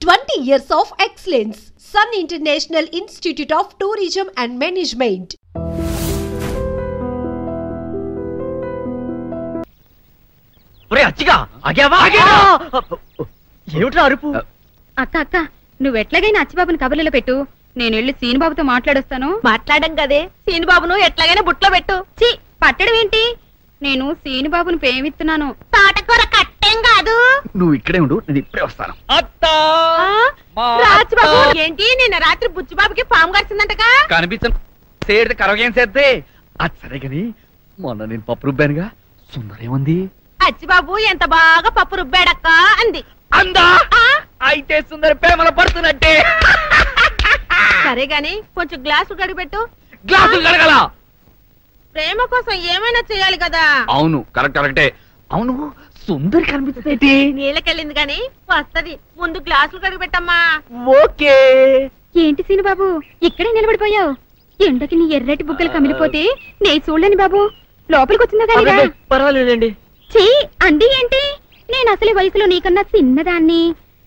20 years of excellence. Sun International Institute of Tourism and Management. అక్క అక్క నువ్వు ఎట్లాగైనా అచ్చిబాబుని కబుర్లలో పెట్టు. నేను వెళ్ళి సీనుబాబుతో మాట్లాడొస్తాను. మాట్లాడం కదే, సీనుబాబును ఎట్లాగైనా బుట్లో పెట్టు. చి పట్టడం ఏంటి? నేను సీనుబాబుని ప్రేమిస్తున్నాను. తోటకూర కట్టేం కాదు. నువ్వు ఇక్కడే ఉండు, నేను ఇప్పుడే వస్తాను. రాజుబాబు ఏంటి నిన్న రాత్రి బుచ్చిబాబుకి పాము కరిచిందంటగా? కనిపించే కరగేం చేస్తే అది సరే గాని మొన్న నేను పప్పు రుబ్బానుగా, సుందరేముంది? అచ్చిబాబు ఎంత బాగా పప్పు రుబ్బాడక్క అంది. అందా? అయితే సుందర ప్రేమలో పడుతున్నట్టే. సరే గాని కొంచెం గ్లాసులు గడిపెట్టు. గ్లాసులు గడగల. ప్రేమ కోసం ఏమైనా చేయాలి కదా. అవును కరెక్టే. అవును సుందరి కనిపిస్తుంది. నీళ్ళకెళ్ళింది గాని వస్తది. ముందు గ్లాసులు కడిగిపెట్టమ్మా. ఓకే. ఏంటి సీనుబాబు ఇక్కడే నిలబడిపోయావు? ఎండకి నీ ఎర్రటి బుగ్గలు కమిలిపోతే నే చూడలేని బాబు. లోపలికి వచ్చిందా కానీ పర్వాలేదండి. చీ అండి ఏంటి? నేను అసలు వయసులో నీకన్నా చిన్నదాన్ని.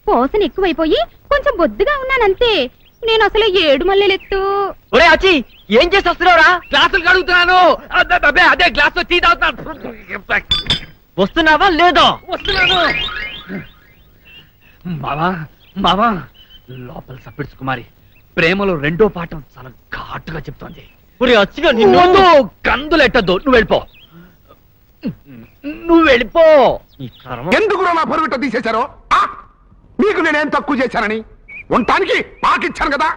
పోసన ఎక్కువైపోయి కొంచెం బొద్దుగా ఉన్నానంతే. నేను అసలు 7 మల్లెలెత్తు. ఒరే అచ్చి ఏం చేసి వస్తున్నావురా? గ్లాసులు కడుగుతున్నాను. అదే గ్లాస్ తో టీ తాగుతున్నాను. వస్తున్నావా లేదో? వస్తున్నాను. మావా లోపల సప్పిడ్స్ కుమారి ప్రేమలో రెండో పాఠం చాలా ఘాటుగా చెప్తోంది. నిన్ను కందులెట్టద్దు. నువ్వు వెళ్ళిపో. ఎందుకు నా పరుగుట తీసేశారో? మీకు నేనేం తక్కువ చేశానని? ఉండటానికి పాకిచ్చాను కదా,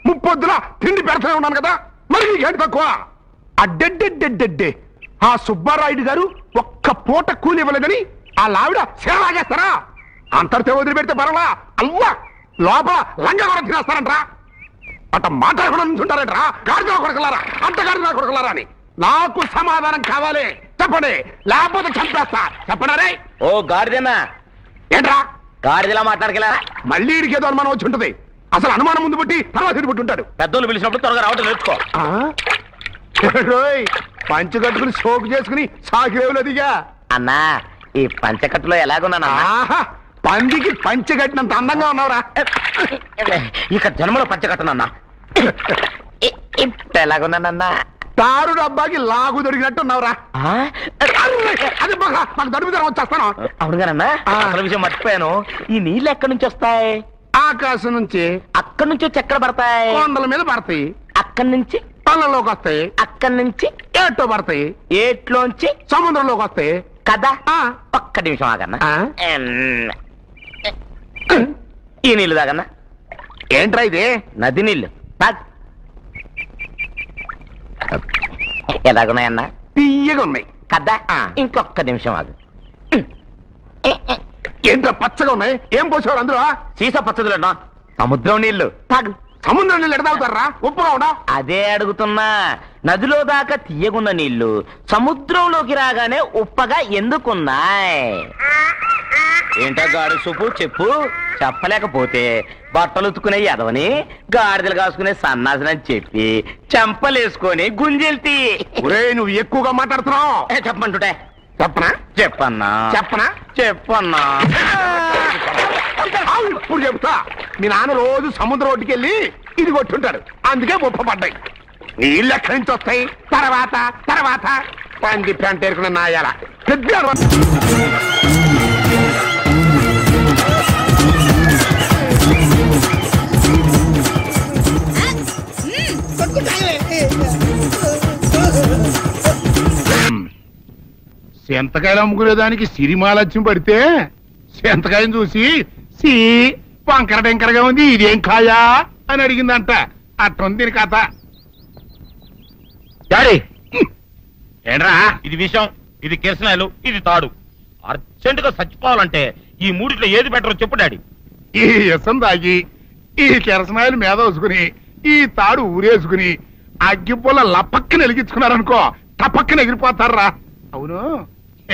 ముప్పొద్దుల తిండి పెడతానే ఉన్నాను కదా, మరి మీకేంటి తక్కువ? అడ్డెడ్డెడ్డెడ్డెడ్డే ఆ సుబ్బారాయుడు గారు ఒక్క పూట కూలి ఇవ్వలేదని ఆ లావిడ సేలాగేస్తారా? అంతటితో వదిలిపెడితే పర్వాలా, అల్వా లోపల లంగా కూడా తినేస్తారంట్రా. అట్ట మాట్లాడకుండా నుంచుంటారంట్రా. గాడిద కొడకలారా, అంతగాడిద కొడకలారా అని. నాకు సమాధానం కావాలి, చెప్పండి, లేకపోతే చంపేస్తా. చెప్పండి. ఓ గాడిదన్నా ఏంట్రా గాడిదలా మాట్లాడగల? మళ్ళీ ఇడికేదో అనుమానం వచ్చి ఉంటుంది. అసలు అనుమానం ముందు బట్టి తర్వాత ఇటు ఉంటాడు. పెద్దోళ్ళు పిలిచినప్పుడు త్వరగా రావటం నేర్చుకో. పంచి కట్టుకుని సోకు చేసుకుని సాకిరేవులదిగా. అన్నా ఈ పంచకట్టులో ఎలాగున్నానా? పందికి పంచె కట్టినంత అందంగా ఉన్నావురా. ఇక జన్మలో పంచకట్టనన్నా. ఇప్పుడు ఎలాగున్నానన్నా? తారు డబ్బాకి లాగు దొరికినట్టు ఉన్నావురా. అది మాకు దడుపు ధర వచ్చేస్తాను. అవునుగానన్నా అసలు విషయం మర్చిపోయాను. ఈ నీళ్ళు ఎక్కడి నుంచి వస్తాయి? ఆకాశం నుంచి. అక్కడి నుంచి వచ్చి ఎక్కడ పడతాయి? కొండల మీద పడతాయి. అక్కడి నుంచి పళ్ళలోకి వస్తాయి. అక్కడి నుంచి ఏట్లో పడతాయి. ఏట్లోంచి సముద్రంలోకి వస్తాయి కదా. ఒక్క నిమిషం ఆగన్నా. ఈ నీళ్ళు తాగన్నా. ఏంట్రా ఇది? నది నీళ్ళు. ఎలాగున్నాయన్నా? తీయగా ఉన్నాయి కదా. ఇంకొక్క నిమిషం ఆగు. ఏంట్రా పచ్చగా ఉన్నాయి? ఏం పోసేవారు అందులో? సీసా పచ్చదులేనా? సముద్రం నీళ్లు. తాగు. సముద్రం నీళ్ళు ఎడ తాగుతారా? ఉప్పుగా ఉండా? అదే అడుగుతున్నా. నదిలో దాకా తీయగున్న నీళ్లు సముద్రంలోకి రాగానే ఉప్పగా ఎందుకున్నాయి? ఏంటో గాడి సూపు చెప్పు. చెప్పలేకపోతే బట్టలు ఉతుకునే ఎదవని గాడిదలు కాసుకునే సన్నాసనని చెప్పి చెంపలేసుకొని గుంజెల్తి. నువ్వు ఎక్కువగా మాట్లాడుతున్నావు. చెప్పమంటుంటే చెప్పనా? చెప్పన్నా. చెప్పన్నా. ఇప్పుడు చెప్తా. మీ నాన్న రోజు సముద్రం ఒడ్డుకి వెళ్ళి ఇది కొట్టుంటాడు, అందుకే ముప్ప పడ్డాయి. నీళ్ళు ఎక్కడి నుంచి వస్తాయి? తర్వాత పంది పెంట ఎరుకున్న నాయాల సెంతకాయలు అమ్ముకునేదానికి సిరిమాలత్యం పడితే సెంతకాయని చూసి సి వంకర టెంకరగా ఉంది, ఇదేం కాయా అని అడిగిందంట. అట్టుంది దీని కథ. ఏంట్రా ఇది విషయం, ఇది కిరసనాయలు, ఇది తాడు. అర్జెంట్ గా చచ్చిపోవాలంటే ఈ మూడిట్లో ఏది బెటర్ చెప్పు డాడీ. ఈ ఇసం తాగి ఈ కిరసనాయలు మీద వేసుకుని ఈ తాడు ఊరేసుకుని అగ్గిపుల్ల లపక్కన వెలిగించుకున్నారనుకో టపక్కన ఎగిరిపోతారా. అవును,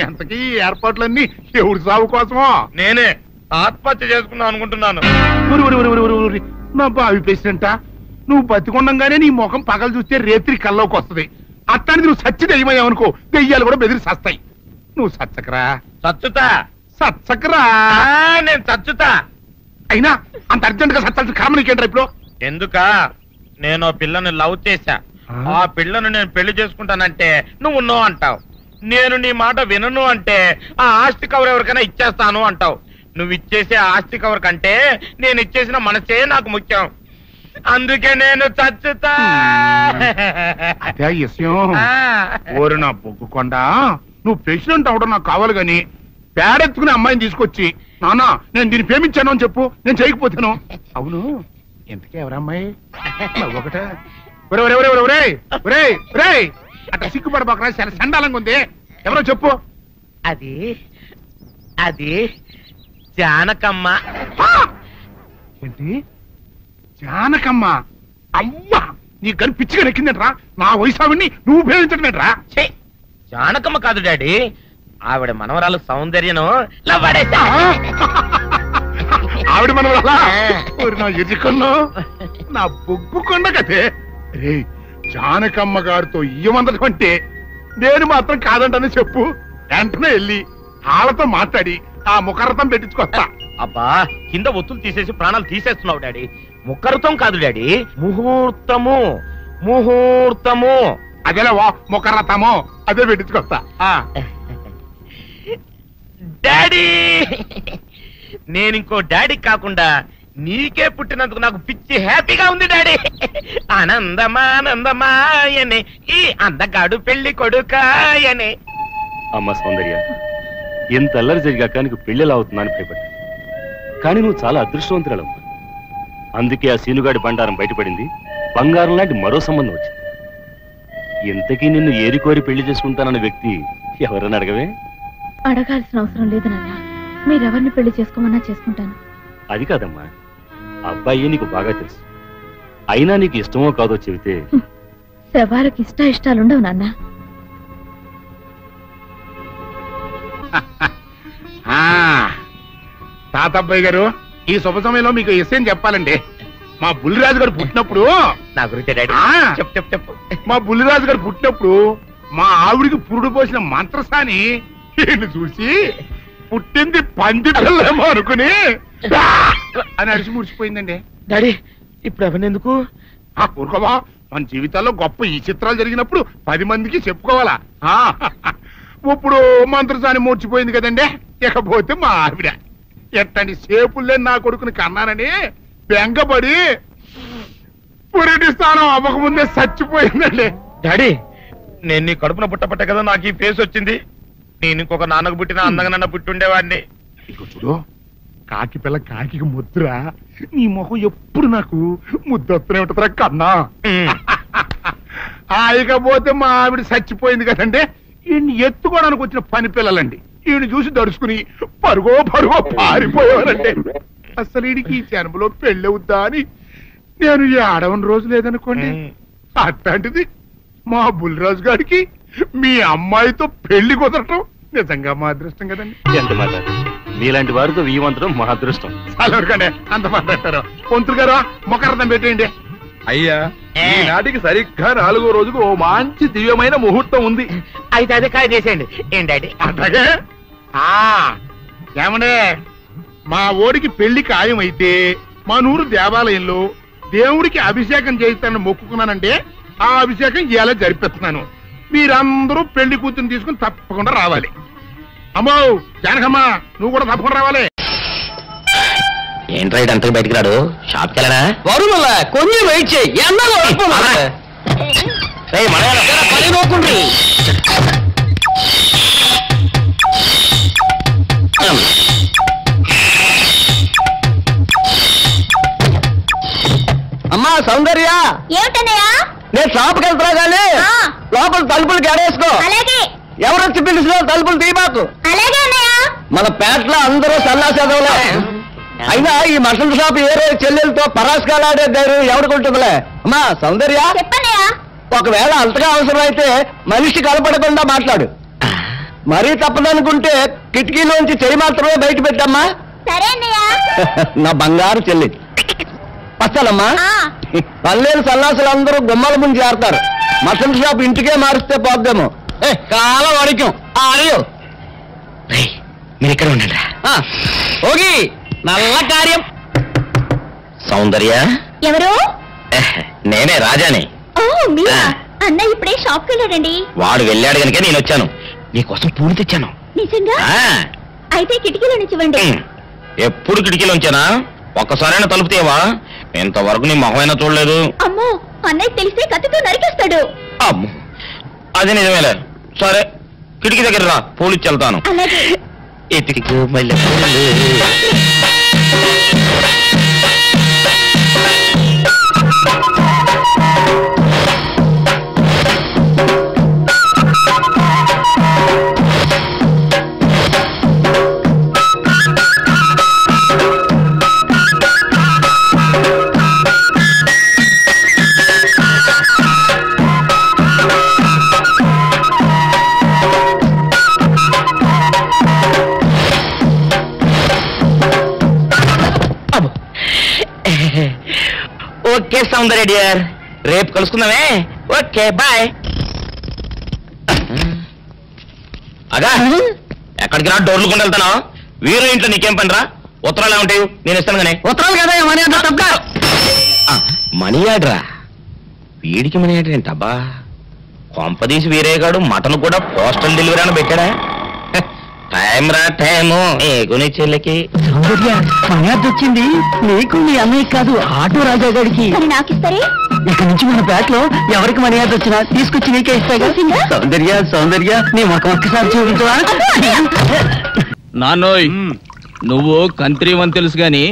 ఎంతకీ ఈ ఏర్పాట్లన్నీ ఎవరి సాగు కోసమో? నేనే ఆత్మహత్య చేసుకున్నాను అనుకుంటున్నాను. నా బావి పేసినంట. నువ్వు బతికొండంగానే నీ ముఖం పగలు చూస్తే రేత్రి కల్లోకి వస్తుంది. అట్టానికి నువ్వు సచ్చి దెయ్యమయ్యావనుకో దెయ్యాలు కూడా బెదిరి సస్తాయి. నువ్వు సచ్చకరా. చచ్చుతా. సచ్చకరా. నేను చచ్చుతా. అయినా అంత అర్జెంట్ గా సత్తాల్సిన కర్మ నీకేంట్రా ఇప్పుడు? ఎందుక నేను పిల్లని లవ్ చేశా, ఆ పిల్లను నేను పెళ్లి చేసుకుంటానంటే నువ్వు నో అంటావు. నేను నీ మాట వినను అంటే ఆ ఆస్తి కవర్ ఎవరికైనా ఇచ్చేస్తాను అంటావు. నువ్వు ఇచ్చేసే ఆస్తి కవర్ కంటే నేను ఇచ్చేసిన మనసే నాకు ముఖ్యం. అందుకే నేను చచ్చుతా. అదే విషయం. ఓరు నా బొగ్గుకొండ, నువ్వు ప్రెసిడెంట్ అవడం నాకు కావాలి గాని పేడెత్తుకునే అమ్మాయిని తీసుకొచ్చి నానా నేను దీన్ని ప్రేమించాను అని చెప్పు, నేను చేయకపోతాను. అవును ఇంతకీ ఎవరమ్మాయి? ఒకటే అట్లా సిగ్గుపడబాకరా, చాలా సండాలంగా ఉంది. ఎవరో చెప్పు. అది అది జానకమ్మ. ఏంటి జానకమ్మ? అమ్మా నీ గని పిచ్చిగా నెక్కిందంట్రా. నా వయసు ఆవిడ్ని నువ్వు ప్రేమించడమేట్రా? జానకమ్మ కాదు డాడీ, ఆవిడ మనవరాలు సౌందర్యను ఆవిడ మనవరాలా? నా ఎదుకుల్లో నా బొగ్గుకొండ కదే. రే జానకమ్మ గారితో ఇయ్యమందడం అంటే నేను మాత్రం కాదంటని చెప్పు. వెంటనే వెళ్ళి వాళ్ళతో మాట్లాడి ఆ ముఖరథం పెట్టించుకొస్తా. అబ్బా కింద ఒత్తులు తీసేసి ప్రాణాలు తీసేస్తున్నావు డాడీ. ముఖరథం కాదు డాడీ, ముహూర్తము. ముహూర్తము అదేలా ముఖరథము, అదే పెట్టించుకొస్తా. డాడీ నేను ఇంకో డాడీ కాకుండా నీకే పుట్టినందుకు నాకు పిచ్చి హ్యాపీగా ఉంది డాడీ. ఆనందమానందమాయనే ఈ అందగాడు పెళ్లి కొడుకాయనే. అమ్మ సౌందర్య, ఎంత అల్లరి జరిగాక నీకు పెళ్లిలా అవుతుందని భయపడ్డా, కానీ నువ్వు చాలా అదృష్టవంతురాలమ్మా. అందుకే ఆ సీనుగాడి బండారం బయటపడింది, బంగారం లాంటి మరో సంబంధం వచ్చింది. ఇంతకీ నిన్ను ఏరికోరి పెళ్లి చేసుకుంటానన్న వ్యక్తి ఎవరని అడగవే? అడగాల్సిన అవసరం లేదు నాన్న, మీరెవరిని పెళ్లి చేసుకోమన్నా చేసుకుంటాను. అది కాదమ్మా, అబ్బాయి నీకు బాగా తెలుసు. అయినా నీకు ఇష్టమో కాదో చెబితే. శవాలకు ఇష్టాలుండవు నాన్న. తాతబ్బాయి గారు, ఈ శుభ సమయంలో మీకు విషయం చెప్పాలండి. మా బుల్లిరాజు గారు పుట్టినప్పుడు నా గురించి డాడీ చెప్పు చెప్పు చెప్పు. మా బుల్లిరాజు గారు పుట్టినప్పుడు మా ఆవిడికి పురుడు పోసిన మంత్రసాని చూసి పుట్టింది పంది పిల్లేమో అనుకుని అని అడిచి ముడిచిపోయిందండి. డాడీ ఇప్పుడు ఎవరినెందుకు? ఊరుకోవా, మన జీవితాల్లో గొప్ప ఈ చిత్రాలు జరిగినప్పుడు 10 మందికి చెప్పుకోవాలా. ఇప్పుడు మంత్రసాని మూర్చిపోయింది కదండి. ఇకపోతే మా ఆవిడ ఎట్టండి సేపుల్లే నా కొడుకుని కన్నానని బెంగపడి పురిటి స్థానం అవ్వకముందే చచ్చిపోయిందండి. డాడీ నేను నీ కడుపున పుట్టపట్ట కదా నాకు ఈ ఫేస్ వచ్చింది. నేను ఇంకొక నాన్నకు పుట్టిన అందంగా నన్న పుట్టుండేవాడిని. ఇక చూడు, కాకి పిల్ల కాకి ముద్దురా, నీ మొహం ఎప్పుడు నాకు ముద్దొత్తనే ఉంటుందిరా కన్నా. ఇకపోతే మా ఆవిడ చచ్చిపోయింది కదండి. ఈయన్ని ఎత్తుకోవడానికి వచ్చిన పని పిల్లలండి ఈయన చూసి దడుచుకుని పరుగో పారిపోయేవారండి. అసలు ఈడికి ఈ జన్మలో పెళ్ళవుద్దా అని నేను ఈ ఆడవని రోజు లేదనుకోండి. అట్లాంటిది మా బుల్లిరాజు గారికి మీ అమ్మాయితో పెళ్లి కుదరటం నిజంగా మా అదృష్టం కదండి. ఎంత మాట, మీలాంటి వారితో వీయమంతరం మా అదృష్టం. చాలవరకండి అంత మాట్లాడతారు. పొంతులు గారు మొకరథం పెట్టేయండి. అయ్యా ఈనాటికి సరిగ్గా 4వ రోజుకు ఓ మంచి దివ్యమైన ముహూర్తం ఉంది. అయితే అదే కాయ చేసేయండి. ఏం డాడీ? అట్లాగే ఏమండే, మా ఓడికి పెళ్లి ఖాయమైతే మా నూరు దేవాలయంలో దేవుడికి అభిషేకం చేయిస్తానని మొక్కుకున్నానంటే ఆ అభిషేకం ఇలా జరిపిస్తున్నాను. మీరందరూ పెళ్లి కూతురు తీసుకుని తప్పకుండా రావాలి. అమ్మో జానకమ్మ, నువ్వు కూడా తప్పకుండా రావాలి. ఏంట్రా అంతకు బయటికి రాడు? షాప్కి వెళ్ళనా? కొంచెం వెయిట్ చేయి. అమ్మా సౌందర్య, ఏమిటన్నయ్యా? నేను షాప్కి వెళ్తున్నా కానీ లోపల తలుపులు గడేసుకో. అలాగే. ఎవరొచ్చి పిలిచినా తలుపులు తీయబాకు. అలాగే అన్నయ్య. మన పేటలో అందరూ సల్లా చదవలే. అయినా ఈ మటన్ షాప్ ఏరే చెల్లెలతో పరాస్కాలాడే ధైర్యం ఎవరికుంటుందిలే. అమ్మా సౌందర్య, చెప్పన్నయ్యా. ఒకవేళ అంతగా అవసరం అయితే మనిషి కలపడకుండా మాట్లాడు. మరీ తప్పదనుకుంటే కిటికీలోంచి చెయ్యి మాత్రమే బయట పెట్టమ్మా. సరే అన్నయ్య. నా బంగారు చెల్లి. పచ్చలమ్మా, పల్లెలు సల్లాసులు అందరూ గుమ్మల ముందు చేరతారు. మటన్ షాప్ ఇంటికే మారిస్తే పోద్దేమో. కాలం అడికం అడియో. మీరు ఇక్కడ ఉండండి. ఓగి నల్ల కార్యం. సౌందర్య ఎవరు? నేనే రాజాని. ఓ మీరా? అన్నయ్య ఇప్పుడే షాప్ కి వెళ్ళాడండి. వాడు వెళ్ళాడు కనుక నేను వచ్చాను. నీకోసం పూలు తెచ్చాను. నిజంగా? అయితే కిటికీలో నుంచి ఇవ్వండి. ఎప్పుడు కిటికీలో ఉంచానా? ఒక్కసారైనా తలుపు తీయవా? ఇంతవరకు నీ మొహమైనా చూడలేదు. అమ్మో, అన్నయ్య తెలిస్తే కత్తితో నరికేస్తాడు. అమ్మో, అది నిజమేలే. సరే, కిటికీ దగ్గర రా, పూలు ఇచ్చి వెళ్తాను. అలాగే. ఎతికి మళ్ళీ పూలు. ఓకే సౌందర్య డియర్, రేపు కలుసుకుందామే. Okay bye. అగా ఎక్కడికి రా, డోర్లు కొండ వెళ్తాను. వీరు ఇంట్లో నీకేం పని రా? ఉత్తరాలు ఏమంటాయి? నేను ఇస్తాను కానీ. ఉత్తరాలు కదా మనీ ఆర్డర్. మనీ ఆర్డరా? వీడికి మనీ ఆర్డర్ ఏంటబ్బా? కొంపదీసి వీరేగాడు మటన్ కూడా పోస్టల్ డెలివరీ అని పెట్టాడా? టైం రా టైము నీకు నీ చెల్లికి. సౌందర్య, మనీ ఆర్డర్ వచ్చింది. నీకు నీ అన్నయ్య కాదు, ఆటో రాజా గారికి. నాకిస్తారే? ఇక్కడ నుంచి మన బ్యాట్ లో ఎవరికి మనీ ఆర్డర్ వచ్చినా తీసుకొచ్చి నీకే ఇస్తాగా. సౌందర్య సౌందర్య, నీ ముఖం ఒక్కసారి చూపించవా? నాన్నోయ్, నువ్వు కంత్రి అని తెలుసు గాని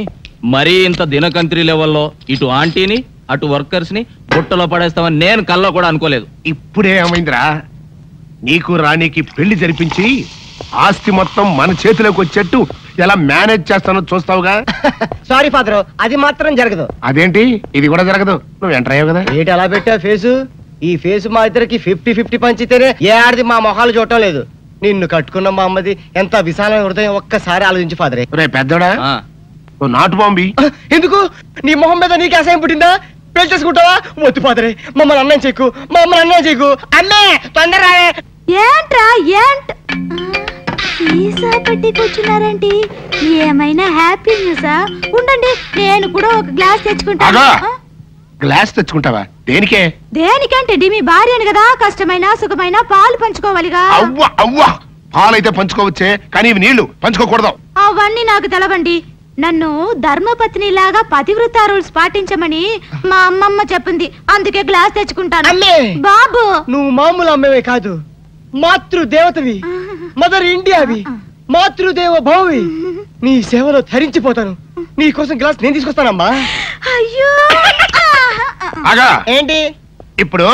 మరీ ఇంత దినకంత్రి లెవెల్లో ఇటు ఆంటీని అటు వర్కర్స్ ని బుట్టలో పడేస్తామని నేను కల్లో కూడా అనుకోలేదు. ఇప్పుడే ఏమైందిరా, నీకు రాణికి పెళ్లి జరిపించి ఆస్తి మొత్తం మన చేతిలోకి వచ్చేట్టు ఎలా మేనేజ్ చేస్తానో చూస్తావుగా. సారీ ఫాదర్, అది మాత్రం జరగదు. అదేంటి, ఇది కూడా జరగదు? నువ్వు ఎంటర్ అయ్యావు కదా. ఏంటి అలా పెట్టా ఫేసు? ఈ ఫేసు మా ఇద్దరికి 50-50 పంచితేనే ఏ ఆడిది మా మొహాలు చూడటం లేదు. నిన్ను కట్టుకున్న మా అమ్మది ఎంత విశాలమైన హృదయం, ఒక్కసారి ఆలోచించి ఫాదరే. రే పెద్దోడా, నాటు బాంబి. ఎందుకు? నీ మొహం మీద నీకు అసహ్యం పుట్టిందా? పెళ్లి చేసుకుంటావా? వద్దు ఫాదరే, మమ్మల్ని అన్నం చెక్కు, మమ్మల్ని అన్నం చెక్కు. అన్నే తొందర. ఏంట్రా ఏంట్ సీసా పట్టి కూర్చున్నారంటే ఏమైనా హ్యాపీ న్యూసా? ఉండండి, నేను కూడా ఒక గ్లాస్ తెచ్చుకుంటాను. గ్లాస్ తెచ్చుకుంటావా? దేనికే? దేనికంటే మీ భార్యని కదా, కష్టమైన సుఖమైన పాలు పంచుకోవాలిగా. అవ్వ అవ్వ, పాలైతే పంచుకోవచ్చే, కానీ ఇవి నీళ్లు పంచుకోకూడదు. అవన్నీ నాకు తెలవండి. నన్ను ధర్మపత్ని లాగా పతివ్రత రూల్స్ పాటించమని మా అమ్మమ్మ చెప్పింది, అందుకే గ్లాస్ తెచ్చుకుంటాను. బాబు, నువ్వు మామూలు అమ్మవే కాదు, మాతృ దేవతవి, మదర్ ఇండియావి, మాతృదేవ భౌవి. నీ సేవలో ధరించిపోతాను. నీ కోసం గ్లాస్ నేను తీసుకొస్తానమ్మా. అయ్యో ఏంటి ఇప్పుడు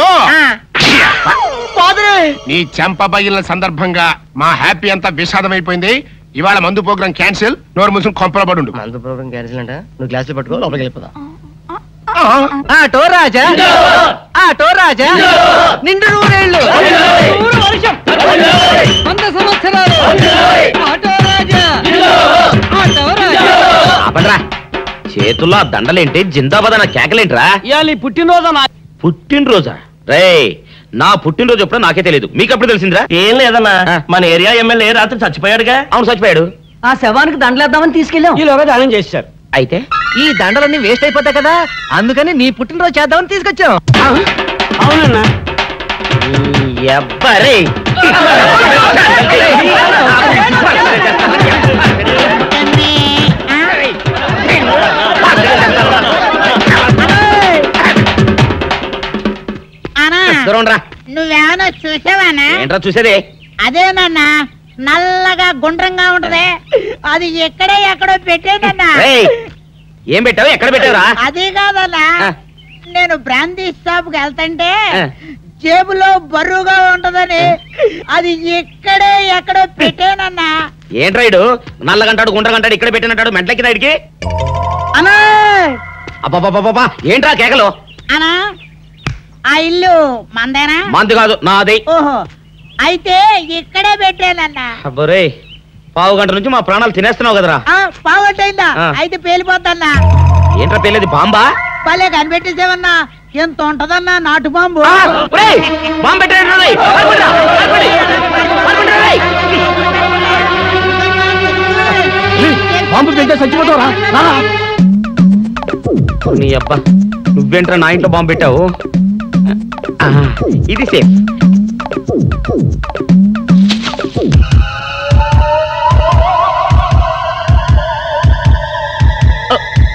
నీ చెంప పగిలిన సందర్భంగా మా హ్యాపీ అంతా విషాదమైపోయింది. ఇవాళ మందు ప్రోగ్రాం క్యాన్సిల్. నోరు మూసుకుని కొంపల పడు. మందు ప్రోగ్రాం క్యాన్సిల్ అంట. నువ్వు గ్లాసులు పట్టుకో, లోపలికి వెళ్ళిపోదా. ఆటో రాజా, ఆటో రాజా, నిండు నూరేళ్ళు, 100 వర్షం, 100 సంవత్సరాలు. ఆటో రాజా, ఆటో రాజా. ఆపండ్రా, చేతుల్లో ఆ దండలేంటి? జిందాబాద్ అన్న కేకలేంట్రా? ఇవాళ పుట్టినరోజా? పుట్టినరోజా? రే, నా పుట్టినరోజు ఎప్పుడో నాకే తెలియదు, మీకు ఎప్పుడు తెలిసిందిరా? ఏం లేదన్నా, మన ఏరియా ఎమ్మెల్యే రాత్రి చచ్చిపోయాడుగా. అవును, చచ్చిపోయాడు. ఆ శవానికి దండలేద్దామని తీసుకెళ్ళాం. ఈలోగా దానం చేశారు. అయితే ఈ దండలన్నీ వేస్ట్ అయిపోతాయి కదా, అందుకని నీ పుట్టినరోజు చేద్దామని తీసుకొచ్చాం. అవునన్నా. ఎవ్వరే నువ్వేమన్నా చూసావానా? ఏంట్రా చూసేది? అదేనన్నా, నల్లగా గుండ్రంగా ఉంటది, అది ఎక్కడో పెట్టేనన్నా. ఏం పెట్టావు? ఎక్కడ పెట్టావురా? అది కాదన్నా, నేను బ్రాందీ షాప్ కి వెళ్తుంటే జేబులో బరువుగా ఉంటదని అది ఎక్కడో పెట్టానన్నా. ఏంట్రాయిడు నల్లగంటాడు గుండ్రగంటాడు ఇక్కడ పెట్టినట్టాడు మెంట్లకి రైడ్కి? అన్నా అబ్బా, ఏంట్రా కేకలు? అన్నా, ఆ ఇల్లు మందేనా? మంది కాదు, నాది. ఓహో, అయితే ఇక్కడే పెట్టానన్నా. అబ్బరే, పావు గంట నుంచి మా ప్రాణాలు తినేస్తున్నావు కదరా. పావుగంటైందా? అయితే పేలిపోతాన్నా. ఏంట్రా పేలేది? బాంబా? భలే కనిపెట్టేసేవన్నా, ఎంత ఉంటదన్నా నాటు బాంబు. బాంబు పెట్టాడు. బాంబు పెడితే చచ్చిపోతావరా? నీ అబ్బా నువ్వేంట్రా నా ఇంట్లో బాంబు పెట్టావు? ఇది సేఫ్.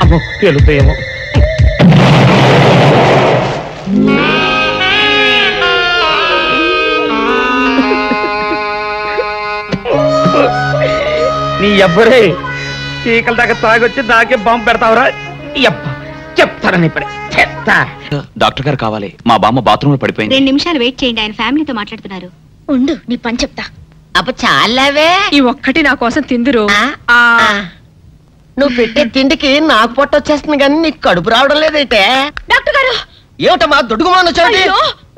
అమ్మో పేలుతాయేమో. నీ ఎవ్వరే చీకల దాకా తాగొచ్చి నాకే బాంబు పెడతావురా? చెప్తారని ఇప్పుడే చెప్తా. డాక్టర్ గారు కావాలి, మా బామ్మ బాత్రూమ్ లో పడిపోయింది. 2 నిమిషాలు వెయిట్ చేయండి, ఆయన ఫ్యామిలీతో మాట్లాడుతున్నారు. ఉండు, నీ పని చెప్తా. అప్పుడు చాలావే. ఈ ఒక్కటి నా కోసం తిందురు. నువ్వు పెట్టే తిండికి నాకు పొట్ట వచ్చేస్తుంది కానీ నీకు కడుపు రావడం లేదైతే. డాక్టర్ గారు, ఏమిటమ్మా దుడుగుమాను చోటి?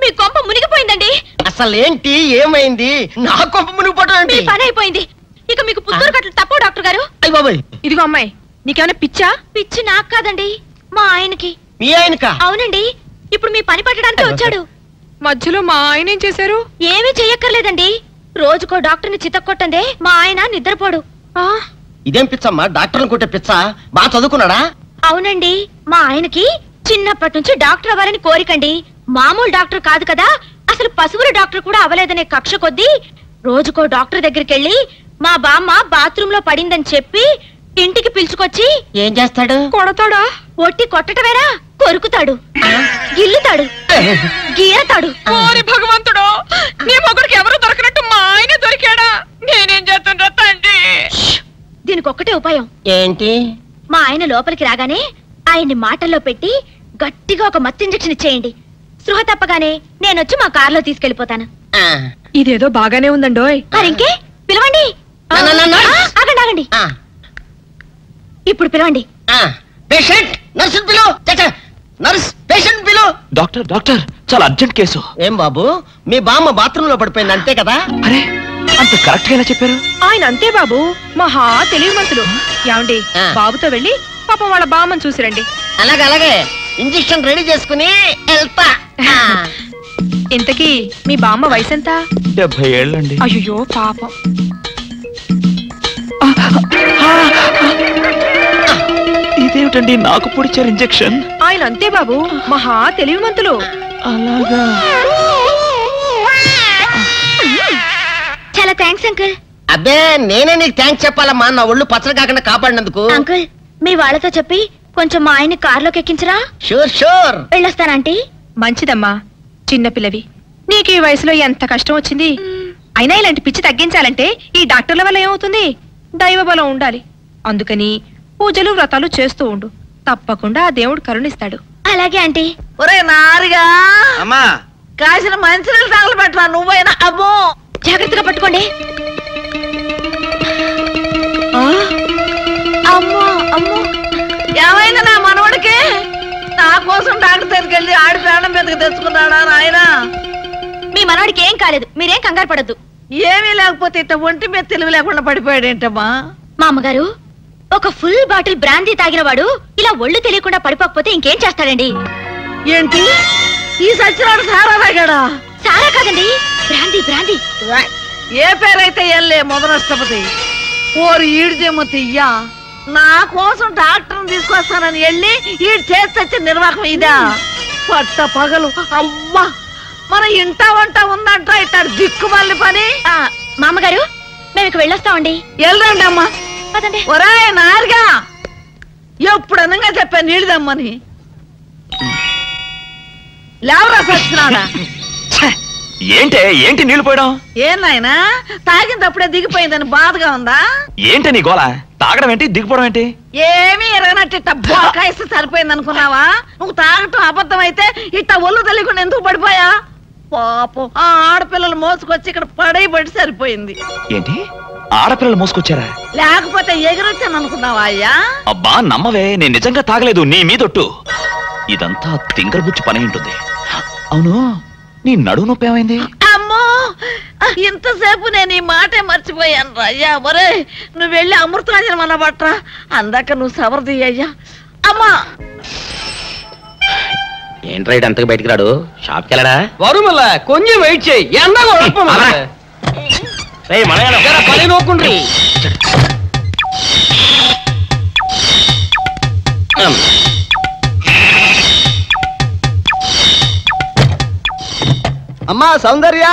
మీ కొంప మునిగిపోయిందండి. అసలు ఏంటి, ఏమైంది? నా కొంప మునిగిపోవడం మీ పని అయిపోయింది. ఇక మీకు పుత్తూరు కట్టలు తప్పవు డాక్టర్ గారు. అయ్య బాబాయ్, ఇదిగో అమ్మాయి, నీకేమైనా పిచ్చా? పిచ్చి నాకు కాదండి, మా ఆయనకి. మీ ఆయనకా? అవునండి, ఇప్పుడు మీ పని పట్టడానికి వచ్చాడు. మధ్యలో మా ఆయన ఏం చేశారు? ఏమీ చెయ్యక్కర్లేదండి. రోజుకో డాక్టర్ని చితక్కొట్టందే మా ఆయన నిద్రపోడు. ఇదేం పిచ్చమ్మా, డాక్టర్ని కొట్టే పిచ్చ? బాగా చదువుకున్నాడా? అవునండి, మా ఆయనకి చిన్నప్పటి నుంచి డాక్టర్ అవ్వాలని కోరికండి. మామూలు డాక్టర్ కాదు కదా, అసలు పశువుల డాక్టర్ కూడా అవ్వలేదనే కక్ష కొద్దీ రోజుకో డాక్టర్ దగ్గరికి వెళ్ళి మా బామ్మ బాత్రూమ్ లో పడిందని చెప్పి ఇంటికి పిలుచుకొచ్చి ఏం చేస్తాడు? కొడతాడా? ఒట్టి కొట్టటమేరా, కొరుకుతాడు, గిల్లుతాడు, గీరతాడు. ఓరి భగవంతుడు, నీ మొగుడికి ఎవరు దొరకనట్టు మా ఆయన దొరికాడా? నేనేం చేస్తుండ్రా తండ్రి? దీనికి ఒక్కటే ఉపాయం. ఏంటి? మా ఆయన లోపలికి రాగానే ఆయన్ని మాటల్లో పెట్టి గట్టిగా ఒక మత్తు ఇంజెక్షన్ ఇచ్చేయండి. స్పృహ తప్పగానే నేనొచ్చి మా కారులో తీసుకెళ్లిపోతాను. ఇదేదో బాగానే ఉందండోయ్. మరింకే పిలవండి. ఆగండి ఆగండి, ఇప్పుడు పిలవండి. పేషెంట్, నర్సు పిలు. నర్స్, పేషెంట్ పిలు. డాక్టర్ డాక్టర్, చాలా అర్జెంట్ కేసు. ఏం బాబు, మీ బామ్మ బాత్రూమ్ లో పడిపోయింది అంతే కదా? అరే, అంత కరెక్ట్ గా ఎలా చెప్పారు? ఆయన అంతే బాబు, మహా తెలివి మనసులు. ఏమండి, బాబుతో వెళ్ళి పాపం వాళ్ళ బామ్మని చూసిరండి. అలాగే అలాగే, ఇంజెక్షన్ రెడీ చేసుకుని వెళ్తా. ఇంతకీ మీ బామ్మ వయసు ఎంత? 70 ఏళ్ళండి. అయ్యో పాపం. ఇదేమిటండి నాకు పొడిచారు ఇంజెక్షన్? ఆయన అంతే బాబు, మహా తెలివిమంతులు. అలాగా? చాలా థ్యాంక్స్ అంకుల్. అబ్బే, నేనే నీకు థ్యాంక్స్ చెప్పాలమ్మా, నా ఒళ్ళు పచ్చడి కాకుండా కాపాడినందుకు. అంకుల్, మీ వాళ్ళతో చెప్పి కొంచెం మా ఆయన్ని కారులోకి ఎక్కించరా? Sure sure. వెళ్ళొస్తానంటీ. మంచిదమ్మా, చిన్నపిల్లవి, నీకు ఈ వయసులో ఎంత కష్టం వచ్చింది. అయినా ఇలాంటి పిచ్చి తగ్గించాలంటే ఈ డాక్టర్ల వల్ల ఏమవుతుంది? దైవ బలం ఉండాలి. అందుకని పూజలు వ్రతాలు చేస్తూ ఉండు, తప్పకుండా ఆ దేవుడు కరుణిస్తాడు. అలాగే ఆంటీ. ఒరే నారిగా, అమ్మా కాసిన మంచినీళ్ళు తగలు పెట్టరా నువ్వైనా. అబ్బో, జాగ్రత్తగా పట్టుకోండి. అమ్మో అమ్మో, ఏమైంది నా మనవడికి? నా కోసం డాక్టర్ దగ్గరికి వెళ్ళి ఆడి ప్రాణం మీదకి తెచ్చుకున్నాడా నాయన? మీ మనవాడికి ఏం కాలేదు, మీరేం కంగారు పడద్దు. ఏమీ లేకపోతే ఇట్ట ఒంటి మీద తెలివి లేకుండా పడిపోయాడేంటమ్మా? మా అమ్మగారు, ఒక ఫుల్ బాటిల్ బ్రాందీ తాగిన వాడు ఇలా ఒళ్ళు తెలియకుండా పడిపోకపోతే ఇంకేం చేస్తాడండి? ఏంటి, ఈ సచ్చినాడు సారా తాగాడా? సారా కాదండి, బ్రాందీ బ్రాందీ. ఏ పేరైతే ఎల్లే మొదలష్టపతి. ఓరు ఈడు చెమ్మతియ్యా, నా కోసం డాక్టర్ని తీసుకొస్తానని వెళ్ళి ఈడు చేసి నిర్వాహకం ఇదా? పట్ట పగలు అమ్మా, మన ఇంట వంట ఉందంట ఇట్టాడు దిక్కుమల్లి పని. మా అమ్మగారు, మేము ఇక వెళ్ళొస్తామండి. వెళ్ళండి అమ్మా. పదండి. ఒరాయ్ నారుగా, ఎప్పుడు అనగా చెప్పాను నీళ్ళదమ్మని. లేవరా సచ్చినాడా? ఏంటి నీళ్లు పోయడం? ఏం నాయనా, తాగినప్పుడే దిగిపోయిందని బాధగా ఉందా? ఏంటి నీ గోళ? తాగడం ఏంటి, దిగిపోవడం ఏంటి? ఏమీ ఎరగనట్టు ఇట్ట బోకాయిస్తే సరిపోయింది అనుకున్నావా? నువ్వు తాగటం అబద్ధం అయితే ఇట్ట ఒళ్ళు తెలియకుండా ఎందుకు పడిపోయా? పాపం, ఆ ఆడపిల్లలు మోసుకొచ్చి ఇక్కడ పడి సరిపోయింది. ఏంటి, ఆడపిల్లలు మోసుకొచ్చారా? లేకపోతే ఎగిరొచ్చాను అనుకున్నావా అయ్యా? అబ్బా నమ్మవే, నేను నిజంగా తాగలేదు, నీ మీదొట్టు. ఇదంతా తింగరబుచ్చి పని ఉంటుంది. అవును, నీ నడువు నొప్పి ఏమైంది? అమ్మో, ఇంతసేపు నేను ఈ మాటే మర్చిపోయాను అయ్యా. ఒరే, నువ్వు వెళ్ళి అమృతాంజనం అన్న బట్రా, అందాక నువ్వు సవరది అయ్యా. అమ్మా, ఏంట్రా ఇటు అంతకు బయటికి రాడు? షాప్కి వెళ్ళడా? వరుమల కొంచెం వెయిట్ చేయి, పని నోకుండ్రి. అమ్మా సౌందర్య,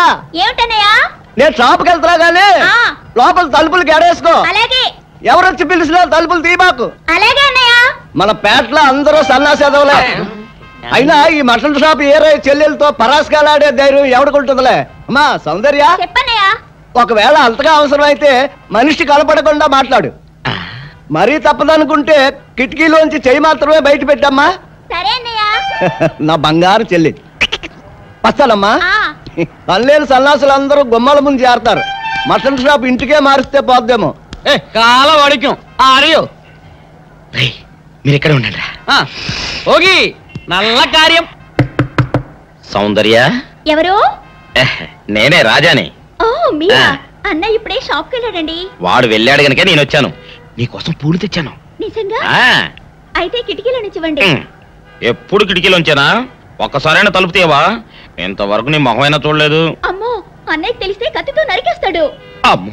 ఏమిటన్నయ్యా? నేను షాప్కి వెళ్తున్నా గానీ లోపల తలుపులు గడేసుకో. అలాగే. ఎవరొచ్చి పిలిచినా తలుపులు తీమాకు. అలాగే అన్నయ్య. మన పేటలో అందరూ సన్నాసేదవులే. అయినా ఈ మటన్ షాప్ ఏరే చెల్లెలతో పరాస్కాలాడే ధైర్యం ఎవడుకుంటుందిలే. అమ్మా సౌందర్య, చెప్పన్నయ్యా. ఒకవేళ అంతగా అవసరమైతే మనిషి కలపడకుండా మాట్లాడు. మరీ తప్పదనుకుంటే కిటికీలోంచి చెయ్యి మాత్రమే బయట పెట్టమ్మా. సరే అన్నయ్య. నా బంగారు చెల్లి. వస్తానమ్మా. పనిలేని సన్నాసులు అందరూ గుమ్మల ముందు చేరతారు. మటన్ షాప్ ఇంటికే మారిస్తే పోద్దేమో. కాల వాడికం ఆరియో మీరు ఎక్కడ ఉండండి. ఓగి నల్ల కార్యం. సౌందర్య ఎవరు? నేనే రాజాని. ఓ మీరా? అన్న ఇప్పుడే షాప్కి వెళ్ళాడండి. వాడు వెళ్ళాడు గనుక నేను వచ్చాను. నీకోసం పూలు తెచ్చాను. నిజంగా? అయితే కిటికీలో నుంచి ఇవ్వండి. ఎప్పుడు కిటికీలోంచేనా? ఒక్కసారైనా తలుపు తీయవా? ఇంతవరకు నీ మొహమైనా చూడలేదు. అమ్మో, అన్నయ్యకి తెలిస్తే కత్తితో నరికేస్తాడు. అమ్మో,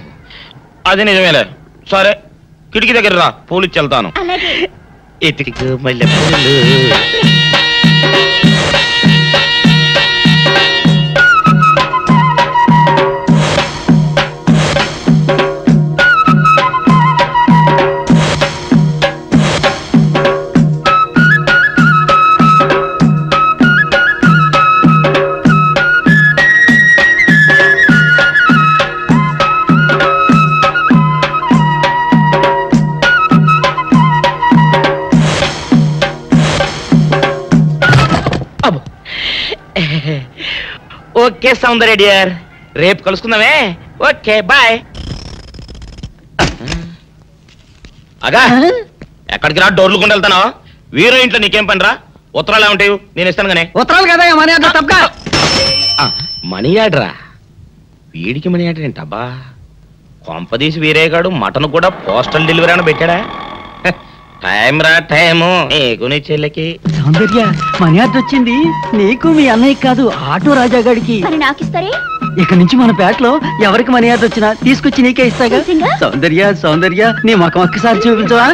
అది నిజమేలే. సరే కిటికీ దగ్గర రా, పూలు ఇచ్చి వెళ్తాను. అలాగే. ఎతికి మల్లె పూలు. ఓకే సౌందర్య డియర్, రేపు కలుసుకుందామే. Okay bye. అగా ఎక్కడికి రా, డోర్లు కొండ వెళ్తానా? వీరో ఇంట్లో నీకేం పని రా? ఉత్తరాలు ఏమంటాయి? నేను ఇస్తాను గానే. ఉత్తరాలు కదా మనీ ఆర్డర్ తప్ప. మనీ ఆర్డరా? వీడికి మనీ ఆర్డర్ ఏంటబ్బా? కొంపదీసి వీరేగాడు మటన్ కూడా పోస్టల్ డెలివరీ అని పెట్టాడా? టైం రా టైము నీకు నీ చెల్లెకి. సౌందర్య, మనీ ఆర్డర్ వచ్చింది. నీకు మీ అన్నయ్య కాదు, ఆటో రాజా గాడికి. మరి నాకు ఇస్తారే? ఇక నుంచి మన పేటలో ఎవరికి మనీ ఆర్డర్ వచ్చినా తీసుకొచ్చి నీకే ఇస్తాగా. సౌందర్య సౌందర్య, నీ ముఖం ఒక్కసారి చూపించవా?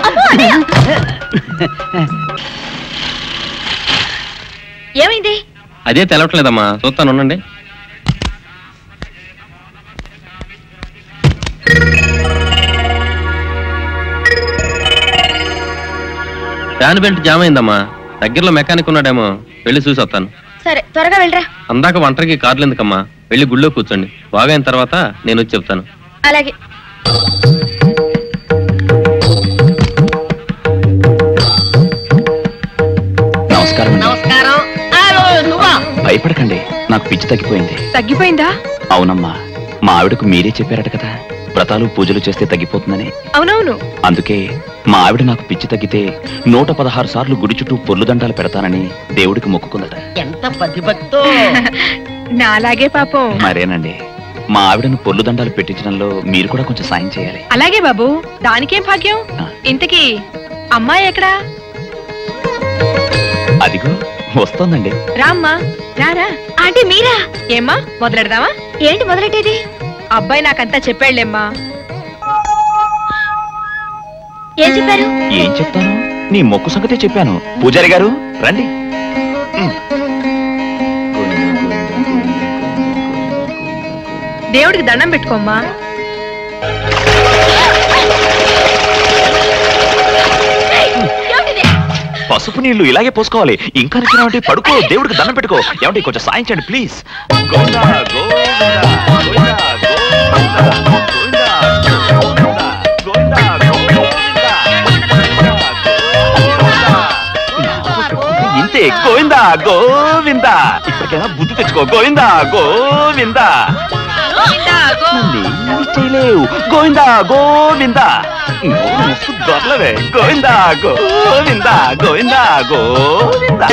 ఏమైంది? అదే తెలవట్లేదమ్మా, చూస్తాను ఉండండి. ఫ్యాన్ బెల్ట్ జామ్ అయిందమ్మా. దగ్గరలో మెకానిక్ ఉన్నాడేమో, వెళ్ళి చూసి వస్తాను. సరే త్వరగా వెళ్ళరా. అందాక ఒంటరికి కార్లు ఎందుకమ్మా, వెళ్ళి గుళ్ళో కూర్చోండి. బాగైన తర్వాత నేను వచ్చి చెప్తాను. అలాగే. నమస్కారం. నమస్కారం. భయపడకండి, నాకు పిచ్చి తగ్గిపోయింది. తగ్గిపోయిందా? అవునమ్మా, మా ఆవిడకు మీరే చెప్పారట కదా, వ్రతాలు పూజలు చేస్తే తగ్గిపోతుందని. అవునవును. అందుకే మా ఆవిడ నాకు పిచ్చి తగ్గితే 116 సార్లు గుడి చుట్టూ పొర్లు దండాలు పెడతానని దేవుడికి మొక్కుకుందట. ఎంత ప్రతిభక్తో. నాలాగే పాపం. మరేనండి, మా ఆవిడను పొర్లు దండాలు పెట్టించడంలో మీరు కూడా కొంచెం సాయం చేయాలి. అలాగే బాబు, దానికేం భాగ్యం. ఇంతకీ అమ్మాయి ఎక్కడా? అదిగో వస్తోందండి. రామ్మా, రారా. ఆంటీ మీరా? ఏమ్మా, మొదలెడదామా? ఏంటి మొదలెట్టేది? అబ్బాయి నాకంతా చెప్పాడులేమ్మా. ఏం చెప్పారు? ఏం చెప్తాను, నీ మొక్కు సంగతే చెప్పాను. పూజారి గారు రండి. దేవుడికి దండం పెట్టుకోమ్మా. పసుపు నీళ్లు ఇలాగే పోసుకోవాలి. ఇంకా నచ్చినావంటే పడుకో, దేవుడికి దండం పెట్టుకో. ఏమంటే కొంచెం సాయం చేయండి ప్లీజ్. ఇంతే, గోవిందా గోవిందా. ఇప్పటికైనా బుద్ధి తెచ్చుకో. గోవిందా గోవిందా. చేయలేవు. గోవిందా గోవిందా. దొరలవే. గోవిందా గోవిందా గోవిందా గోవిందా.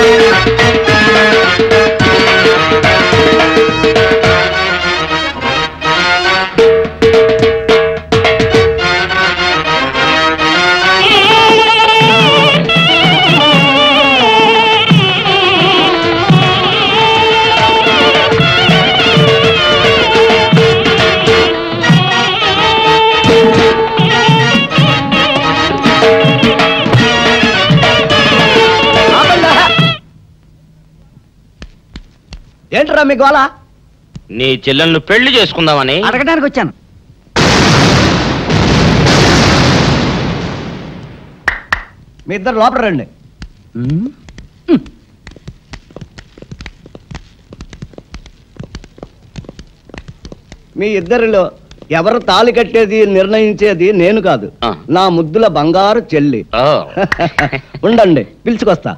ఏంట్రా మీ గోళ? నీ చెల్లెలను పెళ్లి చేసుకుందామని అడగడానికి వచ్చాను. మీ ఇద్దరు లోపల రండి. మీ ఇద్దరిలో ఎవరు తాళి కట్టేది నిర్ణయించేది నేను కాదు, నా ముద్దుల బంగారు చెల్లి. ఉండండి, పిలుచుకొస్తా.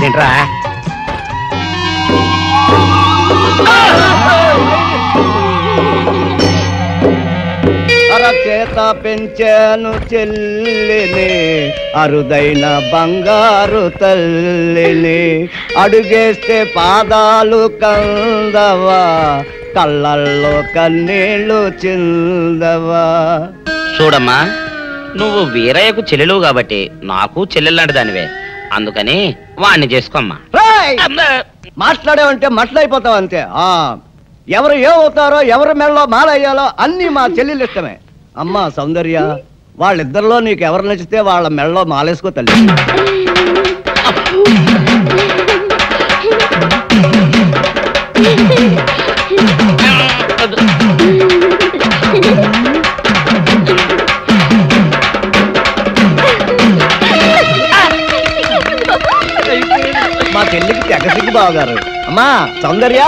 ఏంట్రా అరచేత పెంచాను చెల్లిని, అరుదైన బంగారు తల్లిని, అడుగేస్తే పాదాలు కందవా, కళ్ళల్లో కన్నీళ్లు చిందవా. చూడమ్మా, నువ్వు వీరయ్యకు చెల్లెలు కాబట్టి నాకు చెల్లెల్లాంటి దానివే, అందుకని వాణ్ణి చేసుకోమ్మా. మాట్లాడేవంటే మట్లయిపోతావు అంతే. ఎవరు ఏమవుతారో, ఎవరి మెడలో మాలయ్యాలో అన్ని మా చెల్లెలు ఇష్టమే. అమ్మా సౌందర్య, వాళ్ళిద్దరిలో నీకు ఎవరు నచ్చితే వాళ్ళ మెడలో మాలేసుకో తల్లి. మా చెల్లికి తెగ సిగ్గు బావగారు. అమ్మా సౌందర్య,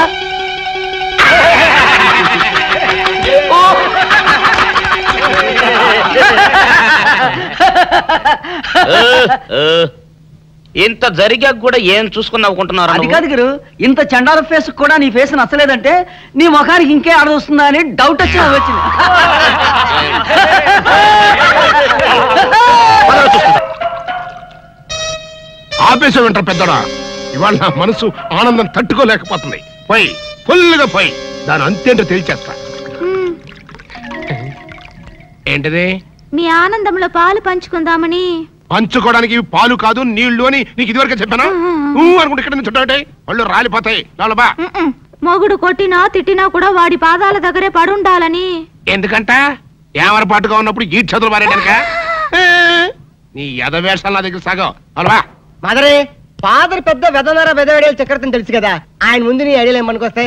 ఇంత జరిగాక కూడా ఏం చూసుకుని నవ్వుకుంటున్నారు? అది కాదు గురు, ఇంత చండాల ఫేస్ కూడా నీ ఫేస్ నచ్చలేదంటే నీ ముఖానికి ఇంకే ఆడదొస్తుందా అని డౌట్ వచ్చి వచ్చింది. ఆపేసే వింటారు పెద్దడా, ఇవాళ నా మనసు ఆనందం తట్టుకోలేకపోతుంది. పోయి ఫుల్గా పోయి దాని అంతేంటో తెలిచేస్తా. ఏంటిది? మీ ఆనందంలో పాలు పంచుకుందామని. పంచుకోవడానికి పాలు కాదు నీళ్లు అని నీకు ఇదివరకే చెప్పానా? అనుకుంటే ఇక్కడ నుంచి చుట్టాటే వాళ్ళు రాలిపోతాయి. లోలబా, మొగుడు కొట్టినా తిట్టినా కూడా వాడి పాదాల దగ్గరే పడుండాలని. ఎందుకంట ఏమరపాటుగా ఉన్నప్పుడు ఈ చదువులు మారేడానిక? నీ ఎదవేషాలు నా దగ్గర సాగం. అలవా మదరే, ఫాదర్ పెద్ద వెదనర వెదవేడేలు చక్రవర్తిని తెలుసు కదా, ఆయన ముందు నీ ఐడియాలు ఏమనుకొస్తే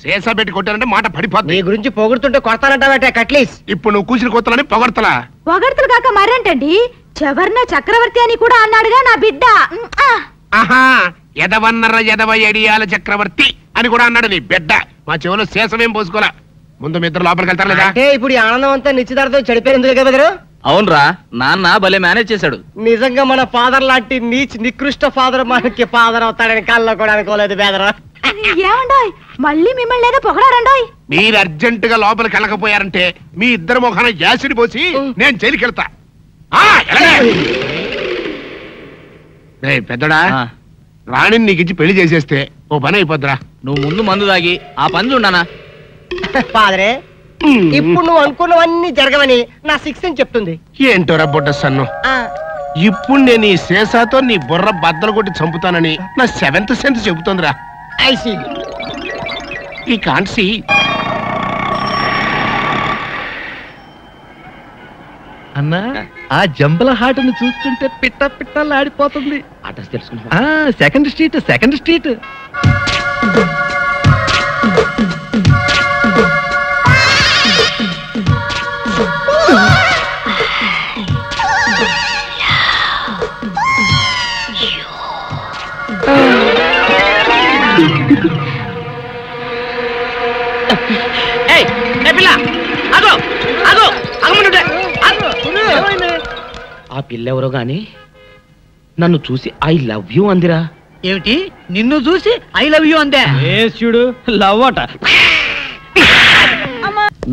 శేషా పెట్టి కొట్టానంటే మాట పడిపోతుంది. నీ గురించి పొగుడుతుంటే కొడతానంటావట కట్లీస్. ఇప్పుడు నువ్వు కూసిన కొత్తలని పొగడతలా? పొగడతలు కాక మరేంటండి, చవర్ణ చక్రవర్తి అని కూడా అన్నాడుగా నా బిడ్డ. ఆహా, ఎదవన్నర ఎదవ ఎడియాల చక్రవర్తి అని కూడా అన్నాడు నీ బిడ్డ. మా చెవులో శేషమేం పోసుకోలే. ముందు మీ ఇద్దరు లోపలికి వెళ్తారు లేదా? అంటే ఇప్పుడు ఈ ఆనందం అంతా నిశ్చితార్థం చెడిపోయింది కదా. అవునరా, నాన్న భలే మేనేజ్ చేశాడు. నిజంగా మన ఫాదర్ లాంటి నీచ్ నికృష్ట ఫాదర్ మనకి ఫాదర్ అవుతాడని కళ్ళలో కూడా అనుకోలేదు బేదరా. ఏమండోయ్, మళ్ళీ మిమ్మల్ని ఏదో పొగడారండోయ్. మీరు అర్జెంట్ గా లోపలికి వెళ్ళకపోయారంటే మీ ఇద్దరు మొఖాన యాసిడ్ పోసి నేను జైలుకి వెళ్తా. పెద్దడా, రాణిని నీకు ఇచ్చి పెళ్లి చేసేస్తే ఓ పని అయిపోద్దిరా. నువ్వు ముందు మందు తాగి ఆ పని చూడనా. ఫాదరే, ఇప్పుడు నువ్వు అనుకున్నవన్నీ జరగవని నా సిక్స్ అని చెప్తుంది. ఏంటోరా బొడ్డ సన్ను, ఇప్పుడు నేను ఈ శేషాతో నీ బుర్ర బద్దలు కొట్టి చంపుతానని నా సెవెంత్ సెన్స్ చెబుతోందిరా. ఈ కాన్సీ అన్నా, ఆ జంబల హాటను చూస్తుంటే పిట్ట పిట్టలాడిపోతుంది. అడ్రస్ తెలుసుకున్నా? Second street, second street. ఆ పిల్ల ఎవరో గాని నన్ను చూసి ఐ లవ్ యూ అందిరా. ఏమిటి, నిన్ను చూసి ఐ లవ్ యూ అందే? చూడు, లవ్ అట.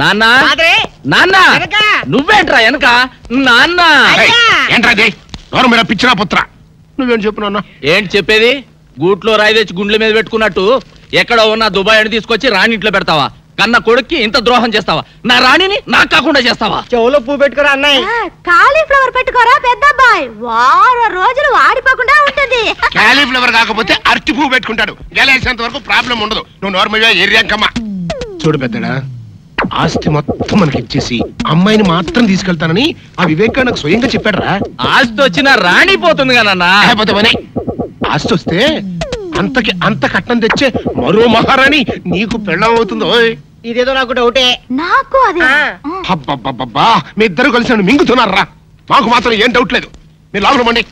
నాన్న, నాన్న, నువ్వేంట్రా వెనక? నాన్న ఏంట్రా పిచ్చినా పుత్ర, నువ్వేం చెప్పు నాన్న? ఏంటి చెప్పేది? గూట్లో రాయి తెచ్చి గుండ్ల మీద పెట్టుకున్నట్టు ఎక్కడో ఉన్న దుబాయ్ అని తీసుకొచ్చి రాణి ఇంట్లో పెడతావా? కన్న కొడుక్కి ఇంత ద్రోహం చేస్తావా? నా రాణిని నాకు కాకుండా చేస్తావా? చెవులో పువ్వు పెట్టుకోరా అన్నయ్య. కాలీఫ్లవర్ పెట్టుకోరా పెద్దబ్బాయి, వారం రోజులు వాడిపోకుండా ఉంటుంది. కాలీఫ్లవర్ కాకపోతే అరటి పువ్వు పెట్టుకుంటాడు. గెలేసేంత వరకు ప్రాబ్లం ఉండదు. నువ్వు నార్మల్గా ఎర్రంకమ్మ. చూడు పెద్దడా, ఆస్తి మొత్తం మనకి ఇచ్చేసి అమ్మాయిని మాత్రం తీసుకెళ్తానని ఆ వివేకా నాకు స్వయంగా చెప్పాడురా. ఆస్తి వచ్చినా రాణి పోతుంది కదన్నా. ఆస్తి వస్తే అంతకి అంత కట్నం తెచ్చే మరో మహారాణి నీకు పెళ్ళం అవుతుందో. ఇదేదో నాకు డౌటే. నాకు అదే. అబ్బబ్బబ్బబ్బా, మీ ఇద్దరు కలిసి నన్ను మింగుతున్నారా? మాకు మాత్రం ఏం డౌట్ లేదు. మీరు లోపల మండి.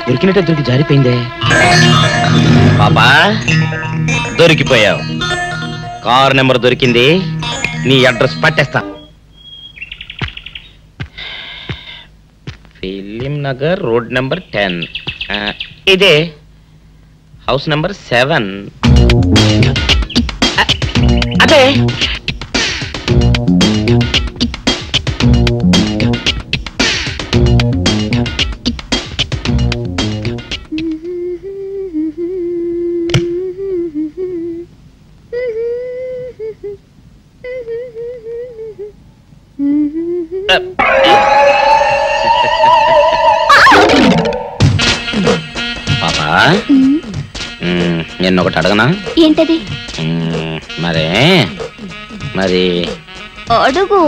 దొరికినట్టే దొరికి జారిపోయిందే. పాపా దొరికిపోయావు. కారు నెంబర్ దొరికింది, నీ అడ్రస్ పట్టేస్తా. Film Nagar road number 10. ఇదే హౌస్ నెంబర్ 7. అదే పాపా, నిన్నొకటి అడగనా? ఏంటది? మరి అడుగు.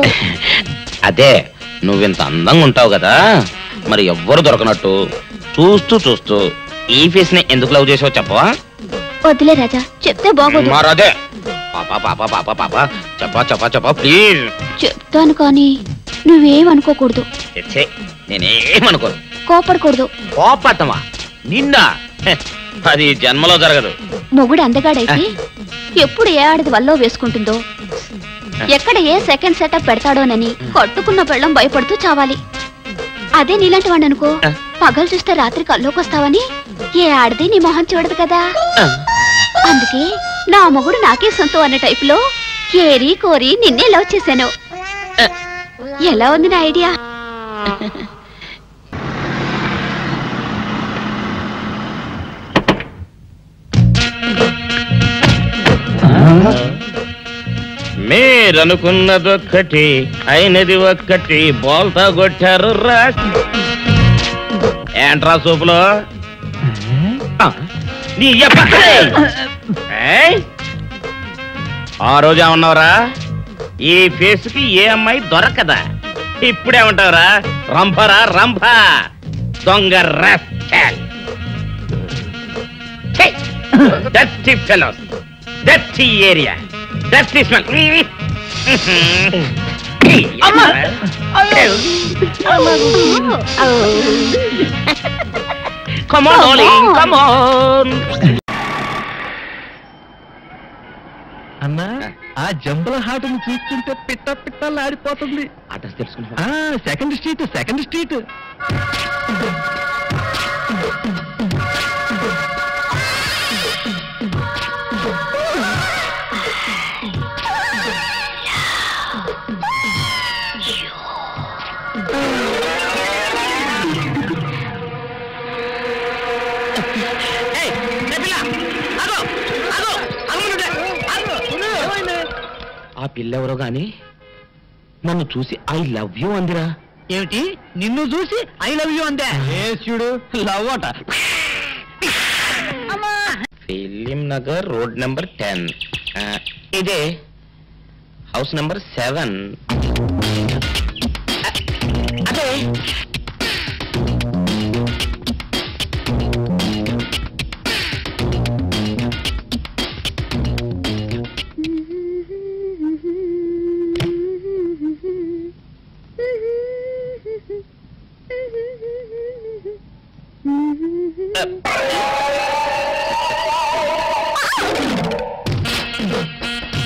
అదే, నువ్వింత అందంగా ఉంటావు కదా, మరి ఎవ్వరు దొరకనట్టు చూస్తూ చూస్తూ ఈ ఫేస్ ని ఎందుకు లవ్ చేసావు చెప్పవా? వదిలే రాజా, చెప్తే బాగోదు. మరదే పాపా పాపా పాపా పాపా చెప్పా చెప్పా చెప్పా ప్లీజ్. చెప్తాను కానీ నువ్వేమనుకోకూడదు. నేనేమనుకోను. కోపడకూడదు. కోపడతావా? నిన్న అది జన్మలో జరగదు. మొగుడు అందగాడైతే ఎప్పుడు ఏ ఆడది వల్లో వేసుకుంటుందో, ఎక్కడ ఏ సెకండ్ సెటప్ పెడతాడోనని కట్టుకున్న పెళ్ళం భయపడుతూ చావాలి. అదే నీలాంటి వాడు అనుకో, పగలు చూస్తే రాత్రి కల్లోకొస్తావని ఏ ఆడది నీ మొహం చూడదు కదా. అందుకే నా మొగుడు నాకే సొంతం అన్న టైపులో కేరీ కోరి నిన్నే లవ్ చేశాను. ఎలా ఉంది నా ఐడియా? మీరనుకున్నదొక్కటి అయినది ఒక్కటి, బోల్తా కొట్టారు రా. ఏంట్రా సూపులో నీ ఆ రోజు ఏమన్నావురా? ఈ ఫేస్ కి ఏ అమ్మాయి దొరకదా? ఇప్పుడేమంటావురా? రంభరా రంభ, దొంగ rascal. Dirty fellows, dirty area, dirty smell. Come on, darling, come on. అన్నా, ఆ జంబల హాటును చూస్తుంటే పిట్ట పిట్టలాడిపోతుంది. అడ్రస్ తెలుసుకున్నా? Second street, second street. ఆ పిల్లెవరో గాని నన్ను చూసి ఐ లవ్ యూ అందిరా. ఏమిటి? నిన్ను చూసి ఐ లవ్ యూ అందే? చూడు, లవ్ అట. Film Nagar road number 10. ఇదే హౌస్ నెంబర్ 7. అదే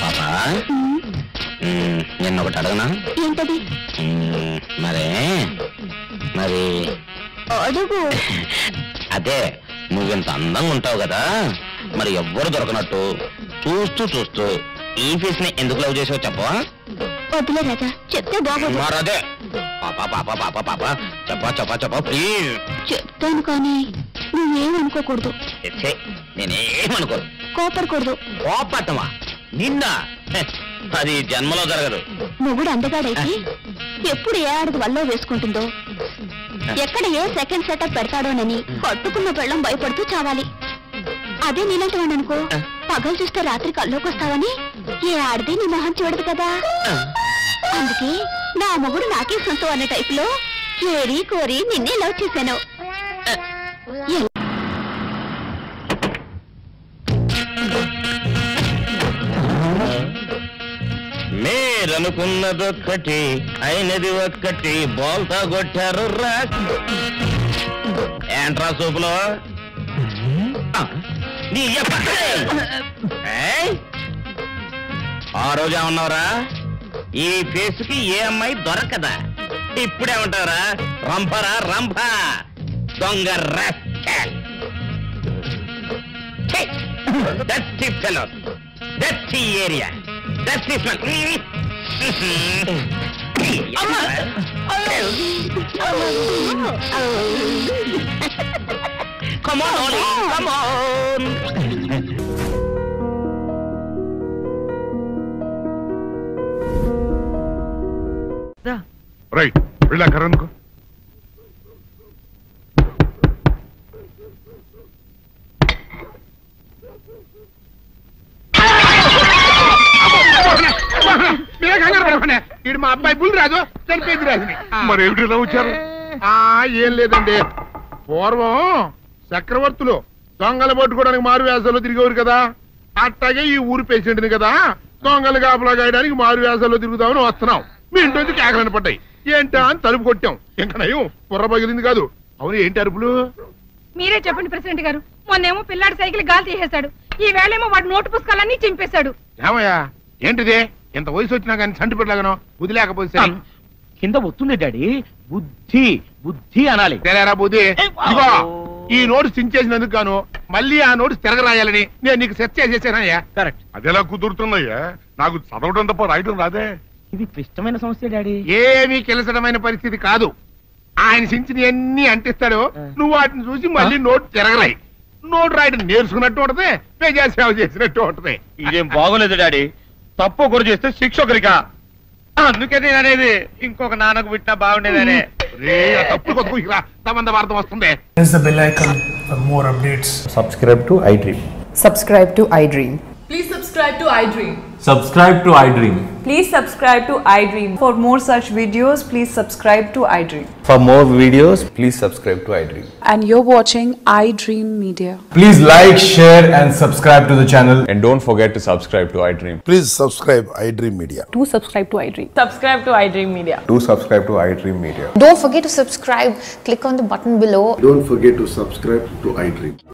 పాపా, నిన్నొకటి అడగనా? ఏంటది? మరి అడుగు. అదే నువ్వింత అందంగా ఉంటావు కదా, మరి ఎవ్వరు దొరకనట్టు చూస్తూ చూస్తూ ఈ ఫేస్ ని ఎందుకు లవ్ చేసావు చెప్పవా? వద్దులే రాజా, చెప్తే బాగోదు. మరదే పాపా పాపా పాపా పాపా చెప్పా చెప్పా చెప్పా ప్లీజ్. చెప్తాను కానీ నువ్వేమనుకోకూడదు. నేనేమనుకోను. కోపడకూడదు. కోపట్టమా నిన్న? అది జన్మలో జరగదు. మొగుడు అందగాడైతే ఎప్పుడు ఏ ఆడది వల్ల వేసుకుంటుందో, ఎక్కడ ఏ సెకండ్ సెటప్ పెడతాడోనని కట్టుకున్న పెళ్ళం భయపడుతూ చావాలి. అదే నీలాంటి వాడు అనుకో, పగలు చూస్తే రాత్రి కల్లోకి వస్తావని ఏ ఆడది నీ మొహం చూడదు కదా. అందుకే నా మొగుడు నాకే సొంతం అనే టైప్ లో ఏరి కోరి నిన్నే లవ్ చేశాను. మీరనుకున్నదొక్కటి అయినది ఒక్కటి బోల్తా కొట్టారు రా. ఏంట్రా సూపులో ఆ రోజు ఏమన్నావురా? ఈ ఫేస్ కి ఏ అమ్మాయి దొరకదా. ఇప్పుడేమంటావురా? రంపరా రంప దొంగ rascal. Dirty fellows, dirty area, dirty smell. Come on, Ollie, come on. Right వెళ్ళా కరణ్కు. ఇడు మా అబ్బాయి బుల్ రాజు చనిపోయింది రాజుని. మరి ఏమిటి ఇలా వచ్చారు? ఏం లేదండి, పూర్వం చక్రవర్తులు దొంగలు పట్టుకోవడానికి మారు వేసాల్లో తిరిగేవారు కదా, అట్టాగే ఈ ఊరు పేషెంట్ని కదా దొంగలు కాపలా గాయడానికి మారు వేసాల్లో తిరుగుదామని వస్తున్నాం. మీ ఇంటి నుంచి కేకలని పడ్డాయి. ఏంటా అని తలుపు కొట్టాం. ఇంకా నయం బుర్ర పగిలింది కాదు. అవును ఏంటి అరుపులు? మీరే చెప్పండి ప్రెసిడెంట్ గారు. మొన్నేమో పిల్లాడి సైకిల్ గాలి తీసేశాడు, ఈ వేళేమో వాడి నోటు పుస్తకాలన్నీ చింపేశాడు. ఏమయ్యా ఏంటిదే? ఎంత వయసు వచ్చినా కానీ సంటి పెట్టలాగనో బుద్ధి లేకపోతే కింద వస్తుంది డాడీ. బుద్ధి బుద్ధి అనాలి. తెలేరా బుద్ధి? ఇదిగో ఈ నోటు చించేసినందుకు గాను మళ్ళీ ఆ నోటు తిరగరాయాలని నేను నీకు సెట్ చేసేసానయ్యా. కరెక్ట్. అదెలా కుదురుతుందయ్యా? నాకు చదవడం తప్ప రాయడం రాదే. ఇది క్లిష్టమైన సమస్య డాడీ. ఏమీ కిలసడమైన పరిస్థితి కాదు. ఆయన చించిన ఎన్ని అంటిస్తాడో నువ్వు వాటిని చూసి మళ్ళీ నోటు తిరగరాయి. నోటు రాయడం నేర్చుకున్నట్టు ఉంటది, ప్రజా సేవ చేసినట్టు ఉంటది. ఇదేం బాగోలేదు డాడీ. తప్పు ఒకరు చేస్తే శిక్ష ఒకరికా. అందుకే నేను అనేది ఇంకొక నాన్నకు పెట్టినా బాగుండేదనే. తప్పు కొత్త సంబంధ వార్త వస్తుంది. Press the bell icon for more updates. Subscribe to iDream. Subscribe to iDream. Please subscribe to iDream. Subscribe to iDream. Please subscribe to iDream. For more such videos, please subscribe to iDream. For more videos, please subscribe to iDream. And you're watching iDream Media. Please like, share and subscribe to the channel. And don't forget to subscribe to iDream. Please subscribe iDream Media. Do subscribe to iDream. Subscribe to iDream Media. Do subscribe to iDream Media. Don't forget to subscribe. Click on the button below. Don't forget to subscribe to iDream.